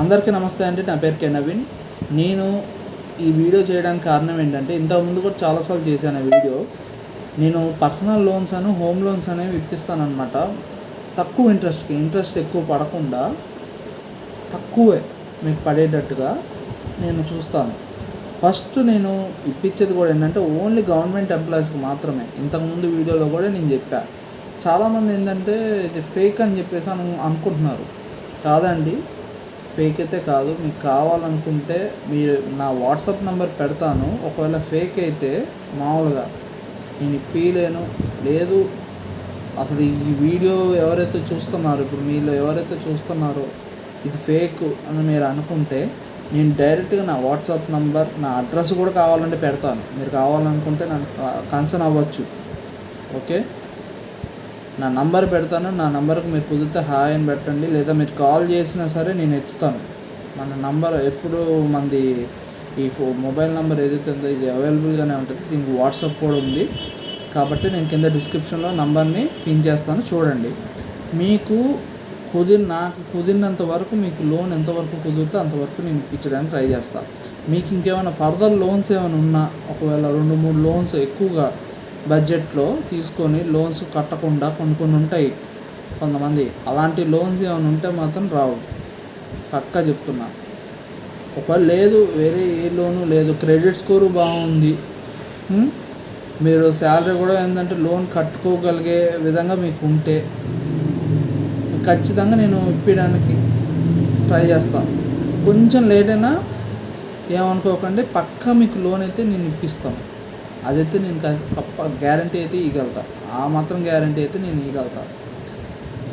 అందరికీ నమస్తే అండి. నా పేరు నవీన్. నేను ఈ వీడియో చేయడానికి కారణం ఏంటంటే, ఇంతకుముందు కూడా చాలాసార్లు చేశాను వీడియో. నేను పర్సనల్ లోన్స్ హోమ్ లోన్స్ అనేవి ఇప్పిస్తానన్నమాట. తక్కువ ఇంట్రెస్ట్ ఎక్కువ పడకుండా తక్కువే మీకు పడేటట్టుగా నేను చూస్తాను. ఫస్ట్ నేను ఇప్పించేది కూడా ఏంటంటే ఓన్లీ గవర్నమెంట్ ఎంప్లాయీస్కి మాత్రమే. ఇంతకుముందు వీడియోలో కూడా నేను చెప్పాను. చాలామంది ఏంటంటే ఇది ఫేక్ అని చెప్పేసి అనుకుంటున్నారు. కాదండి, ఫేక్ అయితే కాదు. మీకు కావాలనుకుంటే మీరు నా వాట్సాప్ నెంబర్ పెడతాను. ఒకవేళ ఫేక్ అయితే మామూలుగా నేను ఇప్పిలేను. లేదు, అసలు ఈ వీడియో ఎవరైతే చూస్తున్నారో, ఇప్పుడు మీలో ఎవరైతే చూస్తున్నారో ఇది ఫేక్ అని మీరు అనుకుంటే, నేను డైరెక్ట్గా నా వాట్సాప్ నెంబర్, నా అడ్రస్ కూడా కావాలంటే పెడతాను. మీరు కావాలనుకుంటే నన్ను కన్సర్న్ అవ్వచ్చు. ఓకే, నా నంబర్ పెడతాను. నా నంబర్కి మీరు కుదిరితే హాయ్ అని పెట్టండి, లేదా మీరు కాల్ చేసినా సరే నేను ఎత్తుతాను. మన నంబర్ ఎప్పుడు మంది ఈ మొబైల్ నెంబర్ ఏదైతే ఉందో ఇది అవైలబుల్గానే ఉంటుంది. దీనికి వాట్సాప్ కూడా ఉంది కాబట్టి నేను కింద డిస్క్రిప్షన్లో నంబర్ని పిన్ చేస్తాను, చూడండి. మీకు నాకు కుదిరినంత వరకు, మీకు లోన్ ఎంతవరకు కుదిరితే అంతవరకు నేను ఇప్పించడానికి ట్రై చేస్తాను. మీకు ఇంకేమైనా ఫర్దర్ లోన్స్ ఏమైనా ఉన్నా, ఒకవేళ 2-3 లోన్స్ ఎక్కువగా బడ్జెట్లో తీసుకొని లోన్స్ కట్టకుండా కొన్ని ఉంటాయి కొంతమంది, అలాంటి లోన్స్ ఏమైనా ఉంటే మాత్రం రావు, పక్కా చెప్తున్నా. ఒకవేళ లేదు, వేరే ఏ లోను లేదు, క్రెడిట్ స్కోరు బాగుంది, మీరు శాలరీ కూడా ఏంటంటే లోన్ కట్టుకోగలిగే విధంగా మీకు ఉంటే ఖచ్చితంగా నేను ఇప్పించడానికి ట్రై చేస్తాను. కొంచెం లేట్ అయినా ఏమనుకోకండి, పక్కా మీకు లోన్ అయితే నేను ఇప్పిస్తాను. అదైతే నేను గ్యారంటీ అయితే ఇవ్వగలుగుతా. ఆ మాత్రం గ్యారంటీ అయితే నేను ఇవ్వగలుగుతా.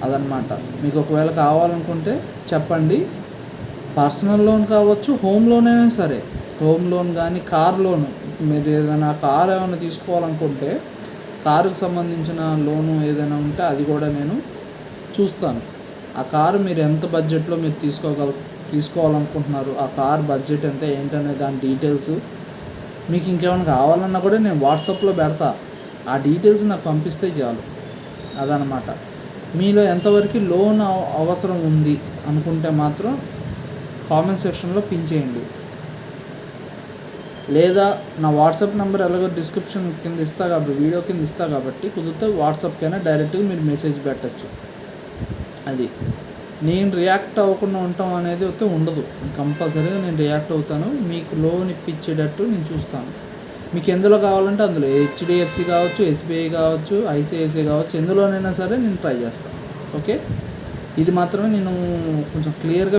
అదనమాట. మీకు ఒకవేళ కావాలనుకుంటే చెప్పండి. పర్సనల్ లోన్ కావచ్చు, హోమ్ లోన్ అయినా సరే. హోమ్ లోన్ కానీ కార్ లోను, మీరు ఏదైనా కారు ఏమైనా తీసుకోవాలనుకుంటే కారుకు సంబంధించిన లోను ఏదైనా ఉంటే అది కూడా నేను చూస్తాను. ఆ కారు మీరు ఎంత బడ్జెట్లో మీరు తీసుకోవాలనుకుంటున్నారు, ఆ కార్ బడ్జెట్ ఎంత ఏంటనే దాని డీటెయిల్స్, మీకు ఇంకేమైనా కావాలన్నా కూడా నేను వాట్సాప్లో పెడతా. ఆ డీటెయిల్స్ నాకు పంపిస్తే చాలు. అదనమాట. మీలో ఎంతవరకు లోన్ అవసరం ఉంది అనుకుంటే మాత్రం కామెంట్ సెక్షన్లో పిన్ చేయండి. లేదా నా వాట్సాప్ నెంబర్ ఎలాగో డిస్క్రిప్షన్ కింద ఇస్తా కాబట్టి, వీడియో కింద ఇస్తా కాబట్టి, కుదిరితే వాట్సాప్కైనా డైరెక్ట్గా మీరు మెసేజ్ పెట్టచ్చు. అది నేను రియాక్ట్ అవ్వకుండా ఉండటం అనేది అయితే ఉండదు. కంపల్సరీగా నేను రియాక్ట్ అవుతాను. మీకు లోన్ ఇప్పించేటట్టు నేను చూస్తాను. మీకు ఎందులో కావాలంటే అందులో, హెచ్డిఎఫ్సి కావచ్చు, ఎస్బీఐ కావచ్చు, ఐసిఐసిఐ కావచ్చు, ఎందులోనైనా సరే నేను ట్రై చేస్తాను. ఓకే, ఇది మాత్రమే నేను కొంచెం క్లియర్గా